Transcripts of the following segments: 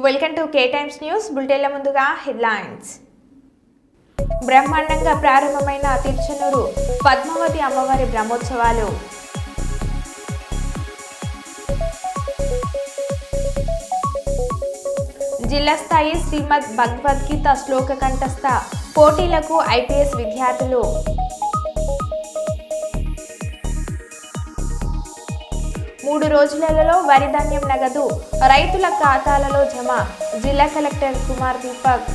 Welcome to K Times news బులెటిన్ల ముందుగా headlines. బ్రహ్మాండంగా ప్రారంభమైన తిరుచనూరు పద్మావతి అమ్మవారి బ్రహ్మోత్సవాలు. జిల్లా స్థాయి శ్రీమద్ భగవద్గీత శ్లోక కంఠస్థ పోటీలకు ఐపీఎస్ విద్యార్థులు. మూడు రోజులలో వరి ధాన్యం నగదు రైతుల ఖాతాలలో జమ. జిల్లా కలెక్టర్ కుమార్ దీపక్.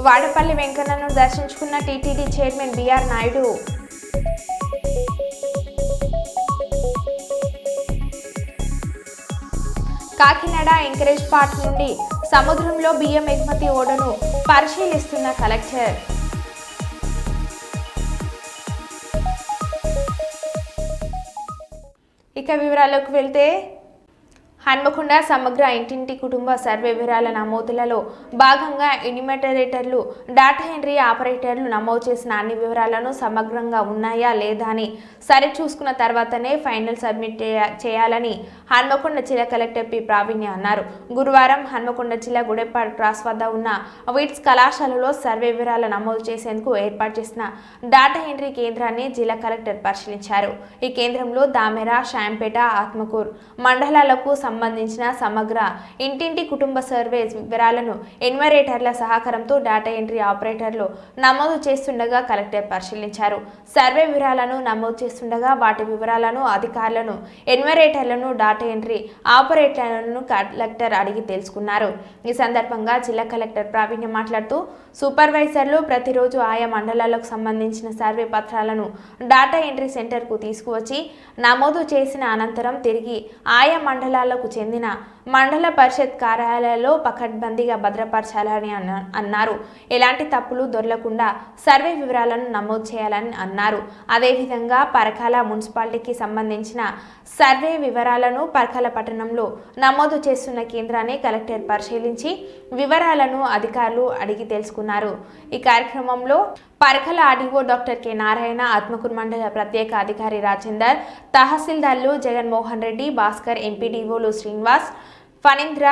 వాడపల్లి వెంకన్నను దర్శించుకున్న TTD chairman BR Naidu. Kakinada anchorage park నుండి సముద్రంలో బియ్యం ఎగుమతి ఓడను పరిశీలిస్తున్న కలెక్టర్. ఇక వివరాల్లోకి వెళ్తే, హన్మకొండ సమగ్ర ఇంటింటి కుటుంబ సర్వే వివరాల నమోదులలో భాగంగా ఎన్యూమరేటర్లు, డాటా ఎంట్రీ ఆపరేటర్లు నమోదు చేసిన అన్ని వివరాలను సమగ్రంగా ఉన్నాయా లేదా అని సరిచూసుకున్న తర్వాతనే ఫైనల్ సబ్మిట్ చేయాలని హన్మకొండ జిల్లా కలెక్టర్ పి ప్రావీణ్య అన్నారు. గురువారం హన్మకొండ జిల్లా గుడెపాడు క్రాస్ వద్ద ఉన్న విట్స్ కళాశాలలో సర్వే వివరాల నమోదు చేసేందుకు ఏర్పాటు చేసిన డాటా ఎంట్రీ కేంద్రాన్ని జిల్లా కలెక్టర్ పరిశీలించారు. ఈ కేంద్రంలో దామెర, షాంపేట, ఆత్మకూరు మండలాలకు సంబంధించిన సమగ్ర ఇంటింటి కుటుంబ సర్వే వివరాలను ఎన్యూమరేటర్ల సహకారంతో డాటా ఎంట్రీ ఆపరేటర్లు నమోదు చేస్తుండగా కలెక్టర్ పరిశీలించారు. సర్వే వివరాలను నమోదు చేస్తుండగా వాటి వివరాలను అధికారులను, ఎన్యూమరేటర్లను, డాటా ఎంట్రీ ఆపరేటర్లను కలెక్టర్ అడిగి తెలుసుకున్నారు. ఈ సందర్భంగా జిల్లా కలెక్టర్ ప్రావీణ్య మాట్లాడుతూ, సూపర్వైజర్లు ప్రతిరోజు ఆయా మండలాలకు సంబంధించిన సర్వే పత్రాలను డాటా ఎంట్రీ సెంటర్కు తీసుకువచ్చి నమోదు చేసిన అనంతరం తిరిగి ఆయా మండలాలకు చెందిన మండల పరిషత్ కార్యాలయాల్లో పకడ్బందీగా భద్రపరచాలని అన్నారు. ఎలాంటి తప్పులు దొరలకుండా సర్వే వివరాలను నమోదు చేయాలని అన్నారు. అదేవిధంగా పరకాల మున్సిపాలిటీకి సంబంధించిన సర్వే వివరాలను పరకాల పట్టణంలో నమోదు చేస్తున్న కేంద్రాన్ని కలెక్టర్ పరిశీలించి వివరాలను అధికారులు అడిగి తెలుసుకున్నారు. ఈ కార్యక్రమంలో Parakala RDO doctor K Narayana, Atmakur మండల ప్రత్యేక అధికారి రాజేందర్, తహసీల్దార్లు జగన్మోహన్ రెడ్డి, భాస్కర్, ఎంపీడీఓలు శ్రీనివాస్, ఫణీంద్ర,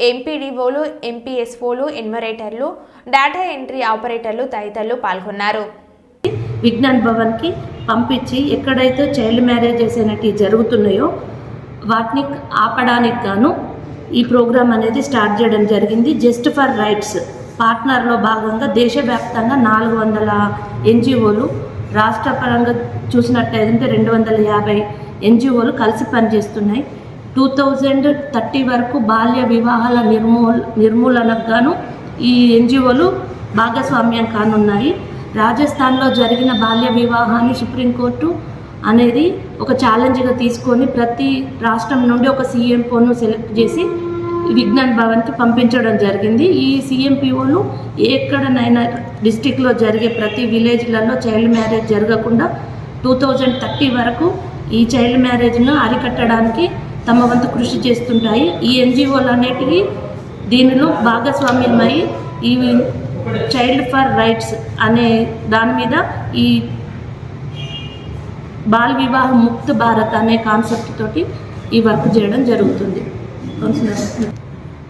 ఎంపీడీఓలు, ఎంపీఎస్ఓలు, ఎన్యూమరేటర్లు, డాటా ఎంట్రీ ఆపరేటర్లు తదితరులు పాల్గొన్నారు. విజ్ఞాన్ భవన్కి పంపించి ఎక్కడైతే చైల్డ్ మ్యారేజెస్ అనేవి జరుగుతున్నాయో వాటిని ఆపడానికి గాను ఈ ప్రోగ్రాం అనేది స్టార్ట్ చేయడం జరిగింది. జస్ట్ ఫర్ రైట్స్ పార్ట్నర్లో భాగంగా దేశవ్యాప్తంగా 400 ఎన్జిఓలు, రాష్ట్ర పరంగా చూసినట్టయితే 250 ఎన్జిఓలు కలిసి పనిచేస్తున్నాయి. 2030 వరకు బాల్య వివాహాల నిర్మూలనకు గాను ఈ ఎన్జిఓలు భాగస్వామ్యం కానున్నాయి. రాజస్థాన్లో జరిగిన బాల్య వివాహాన్ని సుప్రీంకోర్టు అనేది ఒక ఛాలెంజ్గా తీసుకొని ప్రతి రాష్ట్రం నుండి ఒక సీఎంఓను సెలెక్ట్ చేసి విజ్ఞాన్ భవన్కి పంపించడం జరిగింది. ఈ సీఎంపీఓలు ఎక్కడనైనా డిస్టిక్లో జరిగే ప్రతి విలేజ్లలో చైల్డ్ మ్యారేజ్ జరగకుండా 2030 వరకు ఈ చైల్డ్ మ్యారేజ్ను అరికట్టడానికి తమ వంతు కృషి చేస్తుంటాయి. ఈ ఎన్జిఓలు అనేటివి దీనిలో భాగస్వామ్యమై ఈ చైల్డ్ ఫర్ రైట్స్ అనే దాని మీద ఈ బాల్ వివాహ ముక్త్ భారత్ అనే కాన్సెప్ట్ తోటి ఈ వర్క్ చేయడం జరుగుతుంది.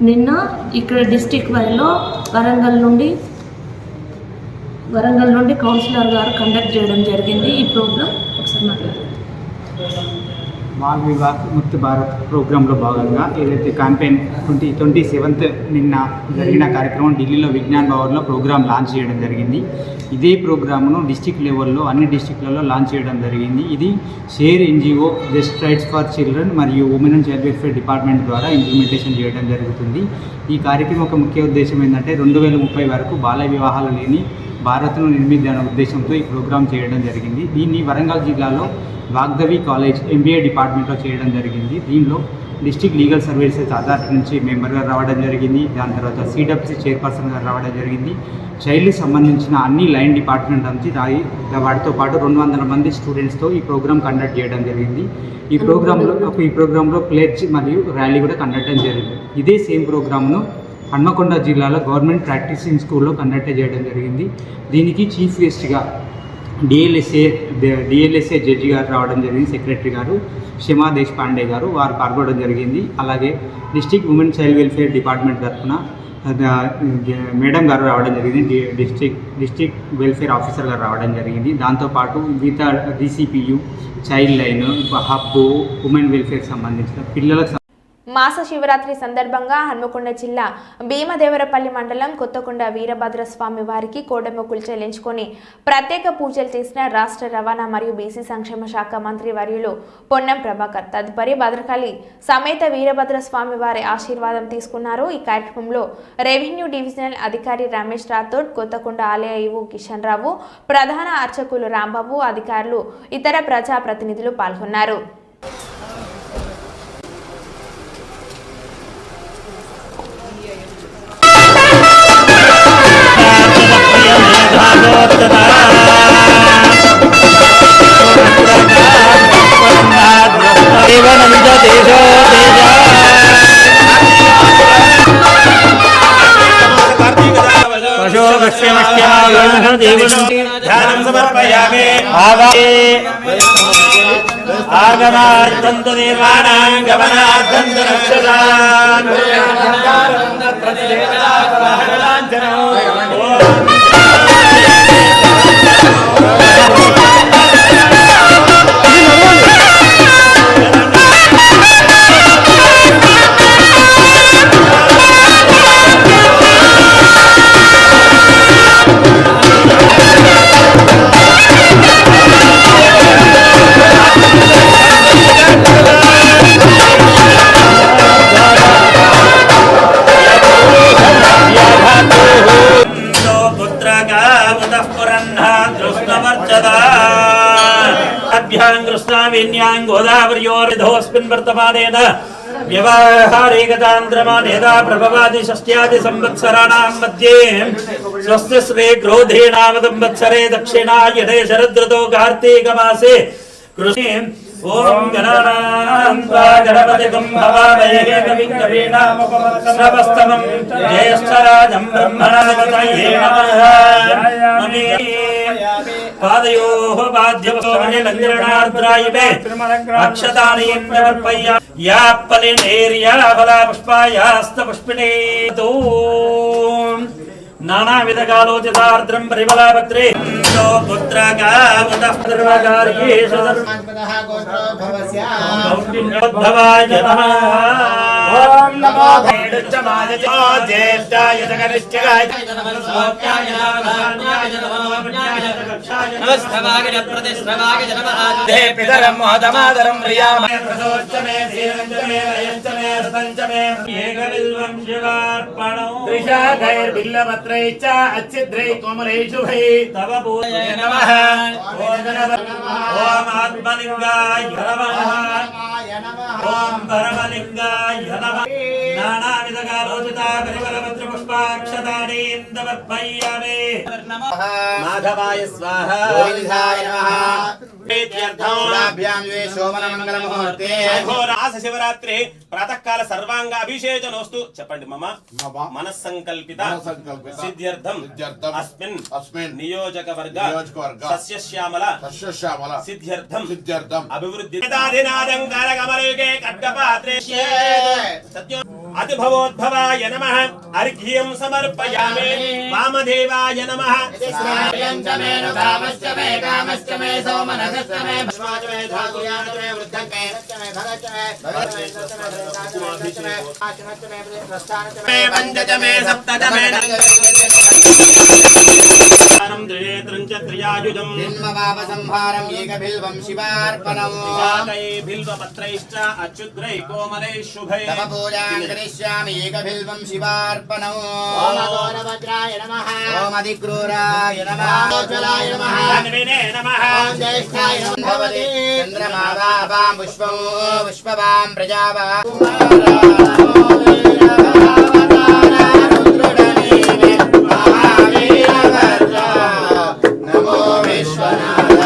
నిన్న ఇక్కడ డిస్టిక్ వైలో వరంగల్ నుండి కౌన్సిలర్ గారు కండక్ట్ చేయడం జరిగింది. ఈ ప్రోగ్రాం ఒకసారి మాట్లాడారు. బాల్ వివాహ్ ముక్త్ భారత్ ప్రోగ్రాంలో భాగంగా ఏదైతే క్యాంపెయిన్ 27th నిన్న జరిగిన కార్యక్రమం ఢిల్లీలో విజ్ఞాన్ భవన్లో ప్రోగ్రాం లాంచ్ చేయడం జరిగింది. ఇదే ప్రోగ్రామ్ను డిస్టిక్ లెవెల్లో అన్ని డిస్టిక్లలో లాంచ్ చేయడం జరిగింది. ఇది share NGO just rights for children మరియు women and child welfare department ద్వారా ఇంప్లిమెంటేషన్ చేయడం జరుగుతుంది. ఈ కార్యక్రమం ఒక ముఖ్య ఉద్దేశం ఏంటంటే 2030 వరకు బాల్య వివాహాలు లేని భారత్ను నిర్మించాలనే ఉద్దేశంతో ఈ ప్రోగ్రాం చేయడం జరిగింది. దీన్ని వరంగల్ జిల్లాలో వాగ్దేవి కాలేజ్ ఎంబీఏ డిపార్ట్మెంట్లో చేయడం జరిగింది. దీనిలో డిస్ట్రిక్ట్ లీగల్ సర్వీసెస్ అథారిటీ నుంచి మెంబర్గా రావడం జరిగింది. దాని తర్వాత సిడబ్ల్యూసీ చైర్పర్సన్గా రావడం జరిగింది. చైల్డ్కి సంబంధించిన అన్ని లైన్ డిపార్ట్మెంట్ నుంచి వాటితో పాటు 200 మంది స్టూడెంట్స్తో ఈ ప్రోగ్రామ్ కండక్ట్ చేయడం జరిగింది. ఈ ప్రోగ్రాంలో ప్లెడ్జ్ మరియు ర్యాలీ కూడా కండక్ట్ జరిగింది. ఇదే సేమ్ ప్రోగ్రామ్ను హన్మకొండ జిల్లాలో గవర్నమెంట్ ప్రాక్టీసింగ్ స్కూల్లో కండక్ట్ చేయడం జరిగింది. దీనికి చీఫ్ గెస్ట్గా డిఎల్ఎస్ఏ జడ్జి గారు రావడం జరిగింది, సెక్రటరీ గారు క్షమా దేశపాండే గారు వారు పాల్గొనడం జరిగింది. అలాగే district women child welfare department తరఫున మేడం గారు రావడం జరిగింది, డిస్ట్రిక్ట్ వెల్ఫేర్ ఆఫీసర్ గారు రావడం జరిగింది. దాంతోపాటు మిగతా DCPU, child line, hub, women welfare సంబంధించిన పిల్లలకు మాస శివరాత్రి సందర్భంగా హన్మకొండ జిల్లా భీమదేవరపల్లి మండలం కొత్తకొండ వీరభద్రస్వామి వారికి కోడమొక్కులు చెల్లించుకొని ప్రత్యేక పూజలు చేసిన రాష్ట్ర రవాణా మరియు బీసీ సంక్షేమ శాఖ మంత్రి వర్యులు పొన్నం ప్రభాకర్. తదుపరి భద్రకాళి సమేత వీరభద్రస్వామి వారి ఆశీర్వాదం తీసుకున్నారు. ఈ కార్యక్రమంలో రెవెన్యూ డివిజనల్ అధికారి రమేష్ రాథోడ్, కొత్తకొండ ఆలయ ఈవో కిషన్ రావు, ప్రధాన అర్చకులు రాంబాబు, అధికారులు, ఇతర ప్రజాప్రతినిధులు పాల్గొన్నారు. ఆగమార్థంతు నిర్వాణాం గమనార్థంతు రక్షసాన్ గోదావరియోస్మిన్ వర్తమానేన వ్యవహారేకతాంద్రమానేదా ప్రభవాది షష్ట్యాది సంవత్సరాణాం మధ్యే స్వస్తి శ్రీ క్రోధేనామ సంవత్సరే దక్షిణాయనే శరదృతో కార్తీక మాసే కృష్ణే ఓం గణానాన్వా గణపతిగం భవామహే కవిం కవీనాముపమశ్రవస్తమం జ్యేష్ఠరాజం బ్రహ్మణాధిపతయే నమః. పాదయోః పాద్యవసోమనే లంఘనార్ద్రాయమే అక్షతాని సమర్పయ్య యాప్పలినేర్యా ఫలపుష్పాయాస్త పుష్పిణేతో నానావిధకాలోచితార్ద్రం పరిమళపత్రే పుత్రకాముదర్వకార్యేషు భవాయ ఓం నమో జ్యేష్ఠాయ కనిష్ఠాయ నమస్తవాయ ప్రతిశ్రవాయ నమః పితరం మోదమాదరం ప్రియామయ ప్రసోచ్చమే ధీరంచమే లయంచమే రతంచమే ఏకవిల్వం శివార్పణం త్రిశాఖైర్బిల్లపత్రైశ్చ అచ్ఛిద్రై కోమలైషు భై తవ పూజయ నమః. ఓం ఆత్మలింగాయ నమః. ఓం పరమలింగాయ నమః. నానావిధకాలోచితా పరిమళపత్ర పుష్పాక్షతాని సమర్పయామి. మాధవాయ స్వాహ. గోవిందాయ నమః. శివరాత్రి ప్రాతకాల సర్వాంగ అభిషేచనోస్తు చెప్పండి మమ మనస్సంకల్పిత సిద్ధ్యర్థం అస్మిన్ నియోజకవర్గ సస్యశ్యామల సిద్ధ్యర్థం అభివృద్ధి అతిభవోద్భవాయ నమః. అర్ఘ్యం సమర్పయామి. వామదేవాయ నమః. సంహారం ఏకబిల్వం శివార్పణం బిల్వపత్రైశ్చ అచ్యుద్రై కోమలై శుభై తవ పూజాం కరిష్యామి ఏకబిల్వం శివార్పణం. ఓం అఘోరభద్రాయ నమః. ఓం అధిక్రూరాయ నమః. ఓజ్వలాయ నమః. ధన్వినే నమః. ఓం జ్యేష్ఠాయ నమః. భవతి చంద్రమావాం పుష్పం పుష్పవాం ప్రజావా నమో విశ్వనాథ.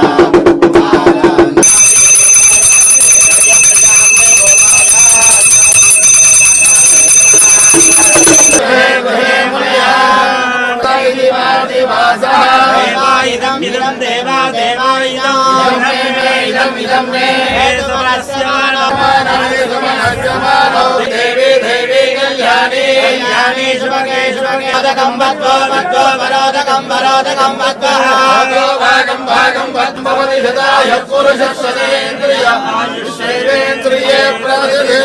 ఇదం దేవా देवी देवी कल्याणी कल्याणी शुभगे शुभगे वदकं वद्वो वद्वो वरोदकं वरोदकं वद्वः भागं भागं वद्भवति सदाय पुरुषस्वतेन्द्रिय आयुष्येन्द्रिये प्रवृद्धे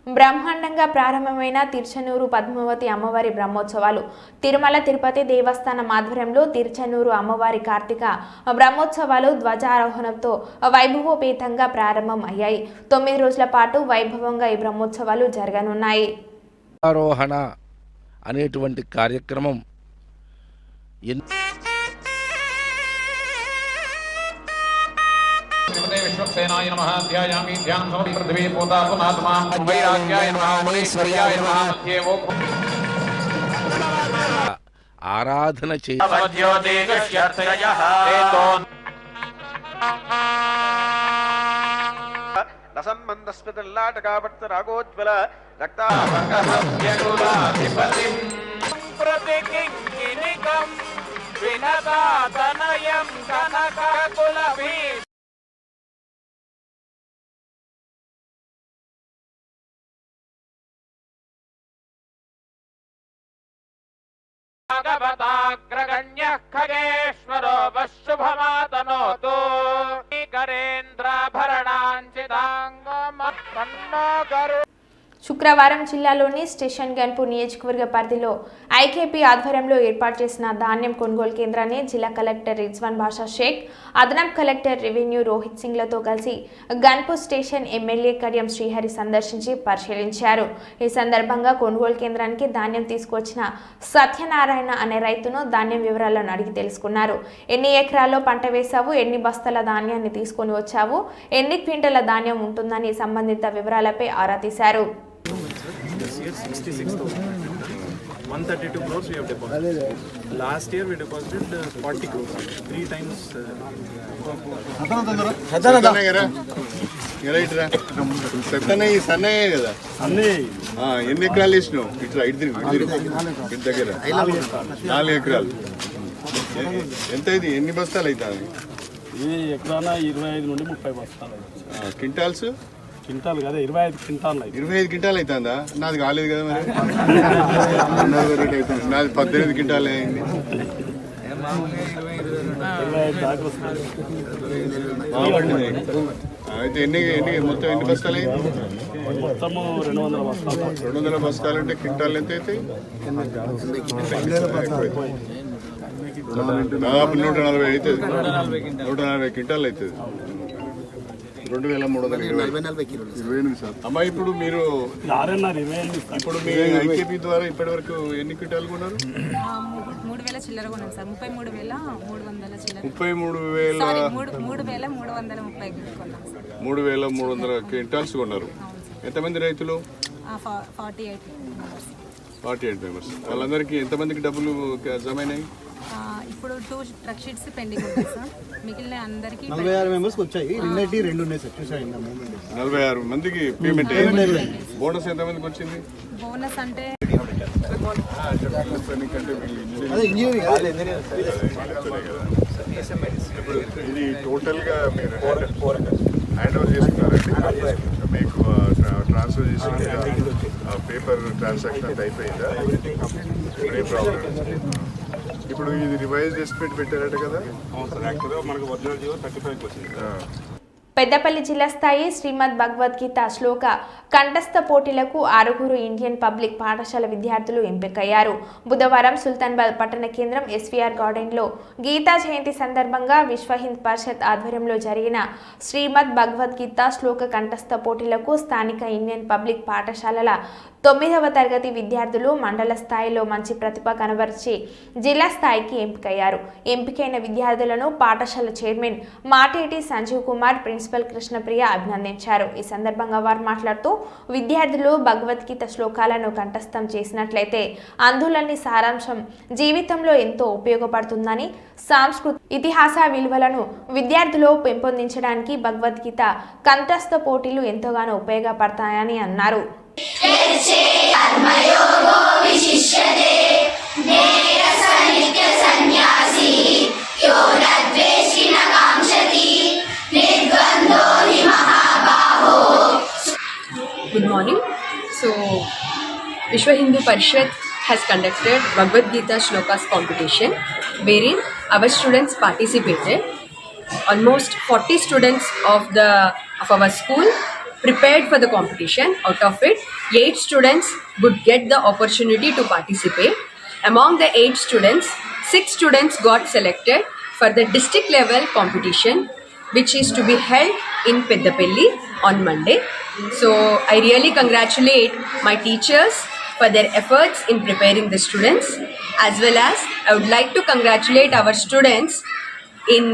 బ్రహ్మాండంగా ప్రారంభమైన తిరుచనూరు పద్మావతి అమ్మవారి బ్రహ్మోత్సవాలు తిరుమల తిరుపతి దేవస్థానం ఆధ్వర్యంలో తిరుచనూరు అమ్మవారి కార్తీక బ్రహ్మోత్సవాలు ధ్వజారోహణంతో వైభవోపేతంగా ప్రారంభం అయ్యాయి. 9 రోజుల పాటు వైభవంగా ఈ బ్రహ్మోత్సవాలు జరగనున్నాయి. ఆరోహణ అనేటువంటి కార్యక్రమం विश्वक्सेनाय नमः ध्यायामि ध्यानं समर्पयामि पृथ्वी पोता पुनात्मा वैराग्याय नमः महेश्वर्याय नमः मध्येवो ఆరాధన రాగోజ్వల రక్తాధిపతిం ప్రతికింకినికం వినదాతనయం కనకకులభీ भगवताग्रगण्यः खगेश्वरो वशुभमातनोतु करेन्द्राभरणाञ्चिताङ्गमन्नो శుక్రవారం జిల్లాలోని స్టేషన్ గన్పూర్ నియోజకవర్గ పరిధిలో ఐకేపీ ఆధ్వర్యంలో ఏర్పాటు చేసిన ధాన్యం కొనుగోలు కేంద్రాన్ని జిల్లా కలెక్టర్ రిజ్వాన్ బాషా షేక్, అదనపు కలెక్టర్ రెవెన్యూ రోహిత్ సింగ్లతో కలిసి గన్పూర్ స్టేషన్ ఎమ్మెల్యే కడియం శ్రీహరి సందర్శించి పరిశీలించారు. ఈ సందర్భంగా కొనుగోలు కేంద్రానికి ధాన్యం తీసుకువచ్చిన సత్యనారాయణ అనే రైతును ధాన్యం వివరాలను అడిగి తెలుసుకున్నారు. ఎన్ని ఎకరాల్లో పంట వేశావు, ఎన్ని బస్తాల ధాన్యాన్ని తీసుకొని వచ్చావు, ఎన్ని క్వింటల ధాన్యం ఉంటుందని సంబంధిత వివరాలపై ఆరా తీశారు. This year 132 crores we have deposited. Last year we deposited 40 crores, 3 times. ఎన్ని ఎకరాలు వేసినావు? ఇట్లా ఇటు దగ్గర 4 ఎకరాలు. ఎంత ఇది? ఎన్ని బస్తాలు అవుతాయి? ఈ ఎకరాన 25 నుండి 30 బస్తాలు. క్వింటాల్స్? క్వింటాల్ కదా, 25 క్వింటాల్. 25 క్వింటాల్ అవుతుందా? నాది కాలేదు కదా మరి. నాది 18 క్వింటాల్ అయింది. అయితే ఎన్ని మొత్తం ఎన్ని బస్తాలు అయింది? మొత్తము 200 బస్తాలు. 200 బస్తాలు అంటే క్వింటాల్ ఎంత అవుతాయి? దాదాపు 140 అవుతుంది. 140 క్వింటాల్ అవుతుంది. 2328 అమ్మా. ఇప్పుడు మీరు ఇప్పుడు మీ ఐకేపీ ద్వారా ఇప్పటి వరకు ఎన్ని క్వింటాలు కొన్నారు? 3,000 చిల్లర కొన్నాం సార్. 33,300 చిల్లర. 33,330 క్వింటాల్స్ కొన్నారు. ఎంతమంది రైతులు? 48 మెంబర్స్. వాళ్ళందరికీ ఎంతమందికి డబ్బులు జమ అయినాయి? ఇప్పుడు 2 ట్రక్ షీట్స్ పెండింగ్ ఉన్నాయి సార్. మిగిలిన అందరికి 46 మెంబర్స్ వచ్చాయి. 2 ఉన్నాయి సార్. చూసాను 46 మందికి పేమెంట్. బోనస్ ఎంత మందికి వచ్చింది? బోనస్ అంటే ఇది టోటల్ గా మీరు హ్యాండ్ ఓవర్ చేసుకున్నారండి. మీకు ట్రాన్స్ఫర్ చేసి పేపర్ ట్రాన్సాక్షన్ అయిపోయిందా? ఏ ప్రాబ్లం? ఇప్పుడు ఇది రివైజ్ ఎస్టిమేట్ పెట్టారట కదా? యాక్చువల్గా మనకు ఒరిజినల్ జీవో 35 వచ్చింది. పెద్దపల్లి జిల్లా స్థాయి శ్రీమద్ భగవద్గీత శ్లోక కంఠస్థ పోటీలకు 6 ఇండియన్ పబ్లిక్ పాఠశాల విద్యార్థులు ఎంపికయ్యారు. బుధవారం సుల్తాన్బాద్ పట్టణ కేంద్రం ఎస్వీఆర్ గార్డెన్లో గీతా జయంతి సందర్భంగా విశ్వ హింద్ పరిషత్ ఆధ్వర్యంలో జరిగిన శ్రీమద్ భగవద్గీత శ్లోక కంఠస్థ పోటీలకు స్థానిక ఇండియన్ పబ్లిక్ పాఠశాలల 9వ తరగతి విద్యార్థులు మండల స్థాయిలో మంచి ప్రతిభ కనబరిచి జిల్లా స్థాయికి ఎంపికయ్యారు. ఎంపికైన విద్యార్థులను పాఠశాల చైర్మన్ మాటేటి సంజీవ్ కుమార్, ప్రిన్సిపల్ కృష్ణప్రియ అభినందించారు. ఈ సందర్భంగా వారు మాట్లాడుతూ విద్యార్థులు భగవద్గీత శ్లోకాలను కంఠస్థం చేసినట్లయితే అందులోని సారాంశం జీవితంలో ఎంతో ఉపయోగపడుతుందని, సాంస్కృతిక ఇతిహాస విలువలను విద్యార్థులు పెంపొందించడానికి భగవద్గీత కంఠస్థ పోటీలు ఎంతగానో ఉపయోగపడతాయని అన్నారు. నిర్ద్వంద్వో Vishwa Hindu Parishad has conducted Bhagavad Gita Shlokas competition, wherein our students participated. Almost 40 students of our school prepared for the competition. Out of it, 8 students would get the opportunity to participate. Among the 8 students, 6 students got selected for the district level competition, which is to be held in Peddapalli on Monday. So I really congratulate my teachers for their efforts in preparing the students, as well as I would like to congratulate our students in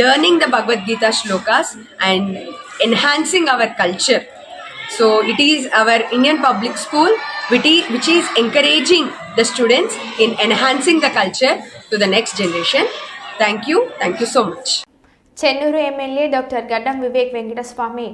learning the Bhagavad Gita shlokas and enhancing our culture. So it is our Indian public school which is encouraging the students in enhancing the culture to the next generation. Thank you so much. Chennur MLA doctor గడ్డం వివేక్ వెంకటస్వామి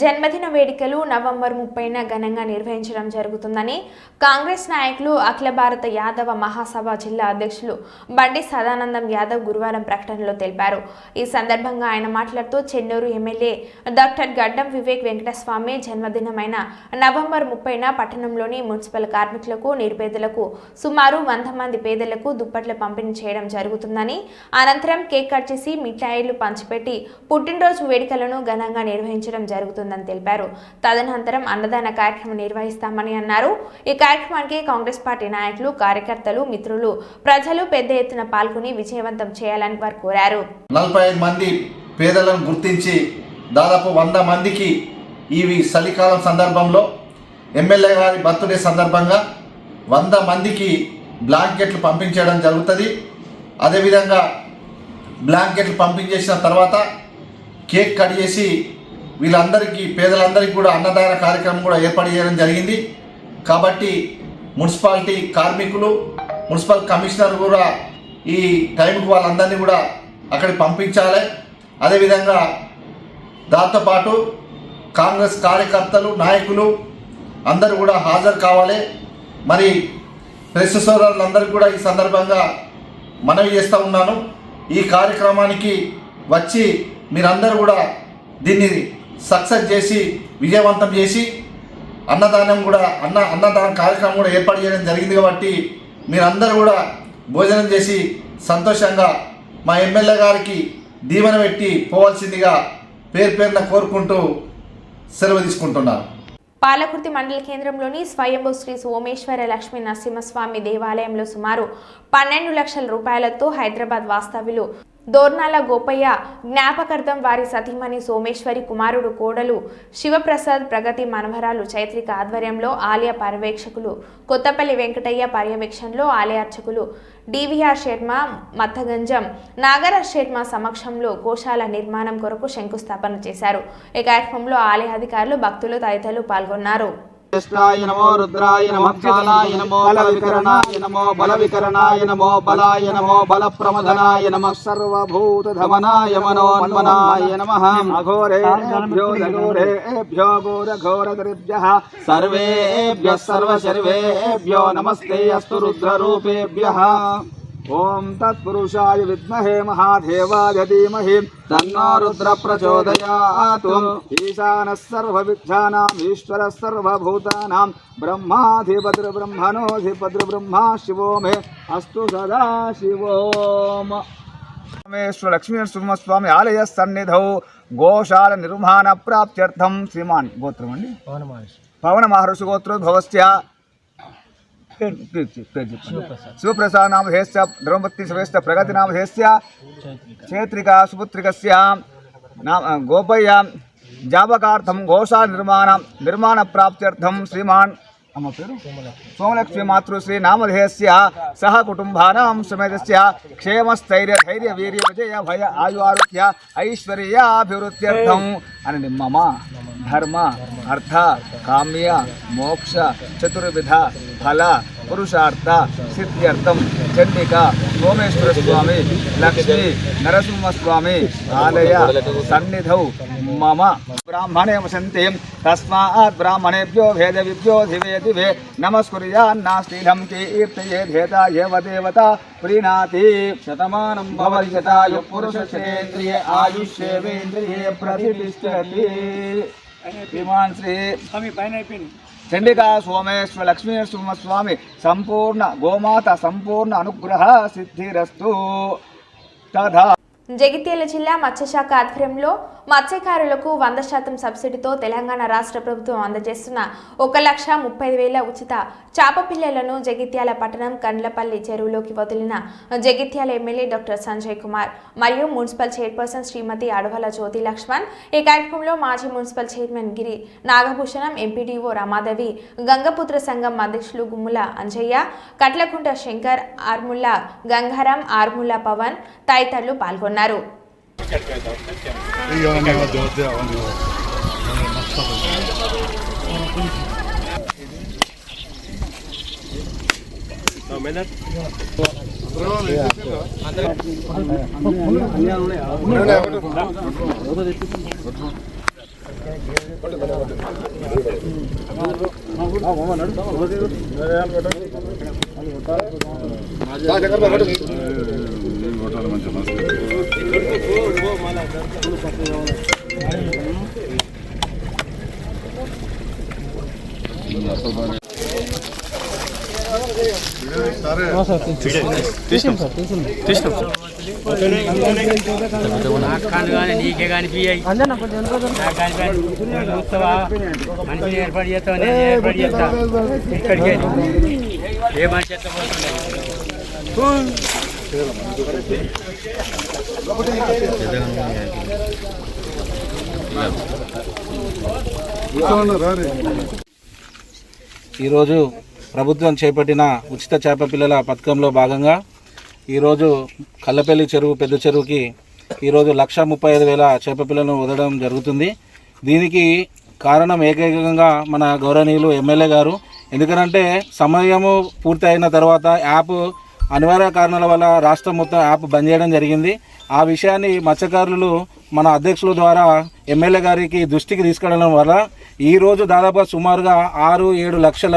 జన్మదిన వేడుకలు November 30న ఘనంగా నిర్వహించడం జరుగుతుందని కాంగ్రెస్ నాయకులు అఖిల భారత యాదవ మహాసభ జిల్లా అధ్యక్షులు బండి సదానందం యాదవ్ గురువారం ప్రకటనలో తెలిపారు. ఈ సందర్భంగా ఆయన మాట్లాడుతూ చెన్నూరు ఎమ్మెల్యే డాక్టర్ గడ్డం వివేక్ వెంకటస్వామి జన్మదినమైన నవంబర్ 30న పట్టణంలోని మున్సిపల్ కార్మికులకు, నిరుపేదలకు సుమారు 100 మంది పేదలకు దుప్పట్ల పంపిణీ చేయడం జరుగుతుందని, అనంతరం కేక్ కట్ చేసి మిఠాయిలు పంచి పెట్టి పుట్టినరోజు వేడుకలను ఘనంగా నిర్వహించడం జరుగుతుందని తెలిపారు. తదనంతరం అన్నదాన కార్యక్రమం నిర్వహిస్తామని అన్నారు. ఈ కార్యక్రమానికి కాంగ్రెస్ పార్టీ నాయకులు, కార్యకర్తలు, మిత్రులు, ప్రజలు పెద్ద ఎత్తున పాల్గొని విజయవంతం చేయాలని వారు కోరారు. 45 మంది పేదలను గుర్తించి దాదాపు 100 మందికి ఈ చలికాలం సందర్భంలో ఎమ్మెల్యే గారి బర్త్డే సందర్భంగా 100 మందికి బ్లాంకెట్లు పంపించడం జరుగుతుంది. అదేవిధంగా బ్లాంకెట్లు పంపించేసిన తర్వాత కేక్ కట్ చేసి వీళ్ళందరికీ, పేదలందరికీ కూడా అన్నదాన కార్యక్రమం కూడా ఏర్పాటు చేయడం జరిగింది. కాబట్టి మున్సిపాలిటీ కార్మికులు, మున్సిపల్ కమిషనర్ కూడా ఈ టైంకి వాళ్ళందరినీ కూడా అక్కడికి పంపించాలి. అదేవిధంగా దాంతోపాటు కాంగ్రెస్ కార్యకర్తలు, నాయకులు అందరూ కూడా హాజరు కావాలి. మరి ప్రెస్ సోదరులందరికీ కూడా ఈ సందర్భంగా మనవి చేస్తూ ఉన్నాను, ఈ కార్యక్రమానికి వచ్చి మీరందరూ కూడా దీన్ని సక్సెస్ చేసి విజయవంతం చేసి అన్నదాన కార్యక్రమం కూడా ఏర్పాటు చేయడం జరిగింది. కాబట్టి మీరందరూ కూడా భోజనం చేసి సంతోషంగా మా ఎమ్మెల్యే గారికి దీవెన పెట్టి పోవాల్సిందిగా పేరున కోరుకుంటూ సెలవు తీసుకుంటున్నాను. పాలకుర్తి మండల కేంద్రంలోని స్వయంభూ శ్రీ సోమేశ్వర లక్ష్మీ నరసింహస్వామి దేవాలయంలో సుమారు 12 లక్షల రూపాయలతో హైదరాబాద్ వాస్తవ్యులు దోర్నాల గోపయ్య జ్ఞాపకార్థం వారి సతీమణి సోమేశ్వరి కుమారుడు కోడలు శివప్రసాద్ ప్రగతి మనవరాలు చైత్రిక ఆధ్వర్యంలో ఆలయ పర్యవేక్షకులు కొత్తపల్లి వెంకటయ్య పర్యవేక్షణలో ఆలయ అర్చకులు డివిఆర్ శర్మ, మత్తగంజం నాగరాజ్ శర్మ సమక్షంలో గోశాల నిర్మాణం కొరకు శంకుస్థాపన చేశారు. ఈ కార్యక్రమంలో ఆలయ అధికారులు, భక్తులు తదితరులు పాల్గొన్నారు. నమో రుద్రాయ నమో కాలాయ నమో బలవికరణాయ నమో బలవికరణాయ నమో బలాయ నమో బలప్రమదనాయ నమః సర్వభూతధమనాయ మనోన్మనాయ నమః అఘోరేభ్యో ఘోరేభ్యో ఘోరఘోరదరిభ్యః సర్వేభ్యః సర్వశర్వేభ్యో నమస్తే అస్తు రుద్రరూపేభ్యః. ఓం తత్పురుషాయ విద్మహే మహాదేవాయ ధీమహి తన్నో రుద్ర ప్రచోదయాత్. ఈశానః సర్వవిద్యానాం ఈశ్వరః సర్వభూతానాం బ్రహ్మాధిపతిర్బ్రహ్మణోధిపతిర్బ్రహ్మ శివో మే అస్తు సదా శివోం. రామేశ్వర లక్ష్మీ నరసింహస్వామి ఆలయ సన్నిధౌ గోశాల నిర్మాణ ప్రాప్త్యర్థం శ్రీమాన్ గోత్రం అండి పవన మహర్షి గోత్రోద్భవస్య शिवप्रसाद नाम हेस्य धर्मपत्नी सवेश्य प्रगति नाम हेस्य क्षेत्रिका सुपुत्रिकस्य नाम गोपय्य जाबकार्थम गोशाला निर्माण प्राप्त्यर्थम श्रीमान सोमलक्ष्मी मातृश्री नामधेयस्य सह कुटुंबानां समेतस्य क्षेमस्थैर्य धैर्य वीर्य विजय भय आयु आरोग्य ऐश्वर्याभिवृद्ध्यर्थम अनि मम धर्म अर्थ काम्य मोक्ष चतुर्विध फल पुरुषार्थ सिद्ध्यर्थम चंडिका सोमेश्वर स्वामी लक्ष्मी नरसिंहस्वामी आलय सन्निधौ मम ब्राह्मणे वसन्ते तस्मात् ब्राह्मणेभ्यो भेदविभ्यो दिवे दिवे नमस्कुर्यान्नास्तीलं कीर्तये धेता एव देवता प्रीणाति शतमानं भवति शतायुः पुरुषशतेन्द्रिये आयुष्येवेन्द्रिये प्रतिष्ठति. श्रीमान श्री చండికా సోమేశ్వర లక్ష్మీ నరసింహస్వామి సంపూర్ణ గోమాత సంపూర్ణ అనుగ్రహ సిద్ధిరస్తు తథా. జగిత్యాల జిల్లా మత్స్యశాఖ ఆధ్వర్యంలో మత్స్యకారులకు 100% సబ్సిడీతో తెలంగాణ రాష్ట్ర ప్రభుత్వం అందజేస్తున్న 1,30,000 ఉచిత చేప పిల్లలను జగిత్యాల పట్టణం కండ్లపల్లి చెరువులోకి వదిలిన జగిత్యాల ఎమ్మెల్యే డాక్టర్ సంజయ్ కుమార్ మరియు మున్సిపల్ చైర్పర్సన్ శ్రీమతి అడవల జ్యోతి లక్ష్మణ్. ఈ కార్యక్రమంలో మాజీ మున్సిపల్ చైర్మన్ గిరి నాగభూషణం, ఎంపీడీఓ రమాదేవి, గంగపుత్ర సంఘం అధ్యక్షులు గుమ్ముల అంజయ్య, కట్లకుంట శంకర్, ఆర్ముల్లా గంగారం, ఆర్ముల్లా పవన్ తదితరులు పాల్గొన్నారు. నీకే కనిపించాయి మనిషిని ఏర్పాటు చేస్తావు, నేను ఏర్పాటు చేస్తా. ఇక్కడికే ఏ మనిషి ఈరోజు ప్రభుత్వం చేపట్టిన ఉచిత చేప పిల్లల పథకంలో భాగంగా ఈరోజు కల్లపల్లి చెరువు పెద్ద చెరువుకి ఈరోజు 1,35,000 చేప పిల్లలను వదలడం జరుగుతుంది. దీనికి కారణం ఏకైకంగా మన గౌరవనీయులు ఎమ్మెల్యే గారు. ఎందుకంటే సమయము పూర్తి అయిన తర్వాత యాప్ అనివార్య కారణాల వల్ల రాష్ట్రం మొత్తం యాప్ బంద్ చేయడం జరిగింది. ఆ విషయాన్ని మత్స్యకారులు మన అధ్యక్షుల ద్వారా ఎమ్మెల్యే గారికి దృష్టికి తీసుకెళ్లడం వల్ల ఈరోజు దాదాపుగా సుమారుగా 6-7 లక్షల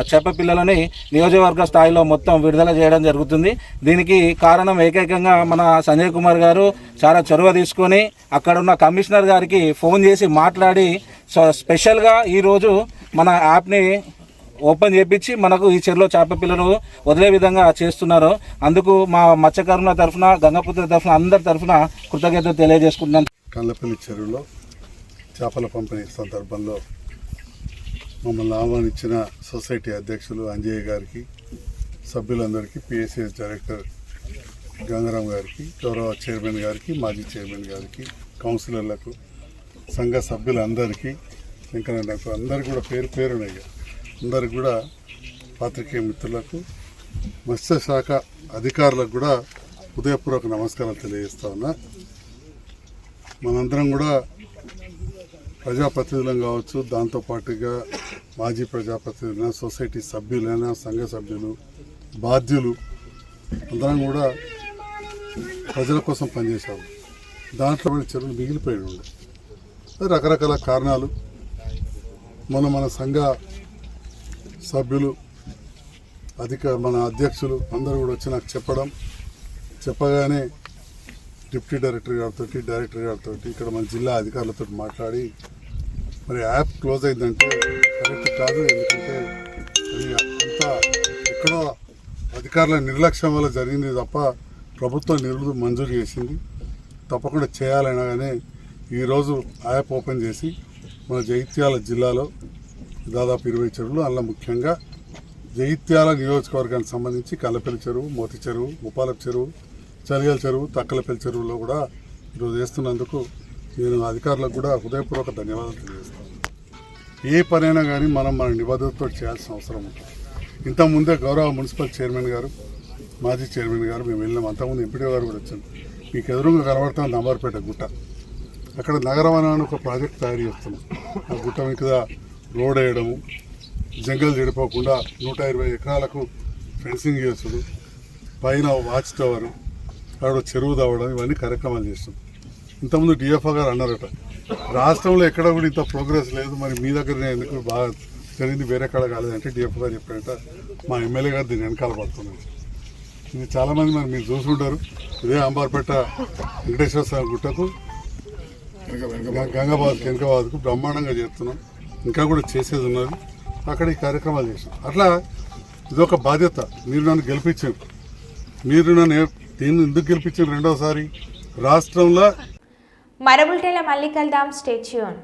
చేప పిల్లలని నియోజకవర్గ స్థాయిలో మొత్తం విడుదల చేయడం జరుగుతుంది. దీనికి కారణం ఏకైకంగా మన సంజయ్ కుమార్ గారు చాలా చొరవ తీసుకొని అక్కడ ఉన్న కమిషనర్ గారికి ఫోన్ చేసి మాట్లాడి స్పెషల్గా ఈరోజు మన యాప్ని ఓపెన్ చేయించి మనకు ఈ చెరువులో చేప పిల్లలు వదిలే విధంగా చేస్తున్నారు. అందుకు మా మత్స్యకారుల తరఫున, గంగపుత్ర తరఫున, అందరి తరఫున కృతజ్ఞతలు తెలియజేసుకుంటున్నాను. కల్లపల్లి చెరువులో చేపల పంపిణీ సందర్భంలో మమ్మల్ని ఆహ్వానించిన సొసైటీ అధ్యక్షులు అంజయ్య గారికి, సభ్యులందరికీ, పిఎస్సిఎస్ డైరెక్టర్ గంగారాం గారికి, గౌరవ చైర్మన్ గారికి, మాజీ చైర్మన్ గారికి, కౌన్సిలర్లకు, సంఘ సభ్యులందరికీ, వెంకన్నకు అందరికీ కూడా పేరు పేరునయ్యా అందరికి కూడా, పాత్రికేయ మిత్రులకు, మత్స్యశాఖ అధికారులకు కూడా హృదయపూర్వక నమస్కారాలు తెలియజేస్తా ఉన్నా. మనందరం కూడా ప్రజాప్రతినిధులం కావచ్చు, దాంతోపాటుగా మాజీ ప్రజాప్రతినిధులైనా, సొసైటీ సభ్యులైనా, సంఘ సభ్యులు, బాధ్యులు అందరం కూడా ప్రజల కోసం పనిచేశాము. దాంట్లో చెరువులు మిగిలిపోయి ఉండే రకరకాల కారణాలు. మన సంఘ సభ్యులు, మన అధ్యక్షులు అందరూ కూడా వచ్చి నాకు చెప్పగానే డిప్యూటీ డైరెక్టర్ గారితో, డైరెక్టర్ గారితో, ఇక్కడ మన జిల్లా అధికారులతో మాట్లాడి మరి యాప్ క్లోజ్ అయిందంటే కరెక్ట్ కాదు. ఎందుకంటే అది అంతా ఎక్కడో అధికారుల నిర్లక్ష్యం వల్ల జరిగింది తప్ప ప్రభుత్వం మంజూరు చేసింది. తప్పకుండా చేయాలైనా కానీ ఈరోజు యాప్ ఓపెన్ చేసి మన జగిత్యాల జిల్లాలో దాదాపు 20 చెరువులు, అందులో ముఖ్యంగా జగిత్యాల నియోజకవర్గానికి సంబంధించి కల్లపల్లి చెరువు, మోతి చెరువు, ఉపాలపు చెరువు, చలిగల చెరువు, తక్కలపల్లి చెరువులో కూడా ఈరోజు వేస్తున్నందుకు నేను అధికారులకు కూడా హృదయపూర్వక ధన్యవాదాలు తెలియజేస్తాను. ఏ పనైనా కానీ మనం మన నిబద్ధతతో చేయాల్సిన అవసరం ఉంటుంది. ఇంతకుముందే గౌరవ మున్సిపల్ చైర్మన్ గారు, మాజీ చైర్మన్ గారు మేము వెళ్ళినాం. అంతకుముందు ఎంపీడీ గారు కూడా వచ్చాను. మీకు ఎదురుగా కనబడుతున్న నంబర్పేట గుట్ట, అక్కడ నగరవన అని ఒక ప్రాజెక్ట్ తయారు చేస్తున్నాం. ఆ గుట్ట మీద రోడ్ వేయడము, జంగల్ చెడిపోకుండా 120 ఎకరాలకు ఫెన్సింగ్ చేసుడు, పైన వాచ్ టవరు, అక్కడ చెరువు తవ్వడం, ఇవన్నీ కార్యక్రమాలు చేస్తాం. ఇంతకుముందు డిఎఫ్ఓ గారు అన్నారట, రాష్ట్రంలో ఎక్కడ కూడా ఇంత ప్రోగ్రెస్ లేదు, మరి మీ దగ్గర ఎందుకు బాగా జరిగింది, వేరే కాడ కాలేదంటే డిఎఫ్ఓ గారు చెప్పారంట మా ఎమ్మెల్యే గారు దీన్ని వెనకాల పడుతున్నారు. ఇది చాలామంది మరి మీరు చూసుకుంటారు. ఇదే అంబార్పేట వెంకటేశ్వర స్వామి గుట్టకు, గంగాబాద్కు బ్రహ్మాండంగా చేస్తున్నాం. ఇంకా కూడా చేసేది ఉన్నది. అక్కడ ఈ కార్యక్రమాలు చేసాం. అట్లా ఇదొక బాధ్యత. మీరు నన్ను గెలిపించారు. మీరు నన్ను ఎందుకు గెలిపించారు? రెండోసారి రాష్ట్రంలో మరబుల్టేల మళ్ళీ కలుద్దాం. Stay tune.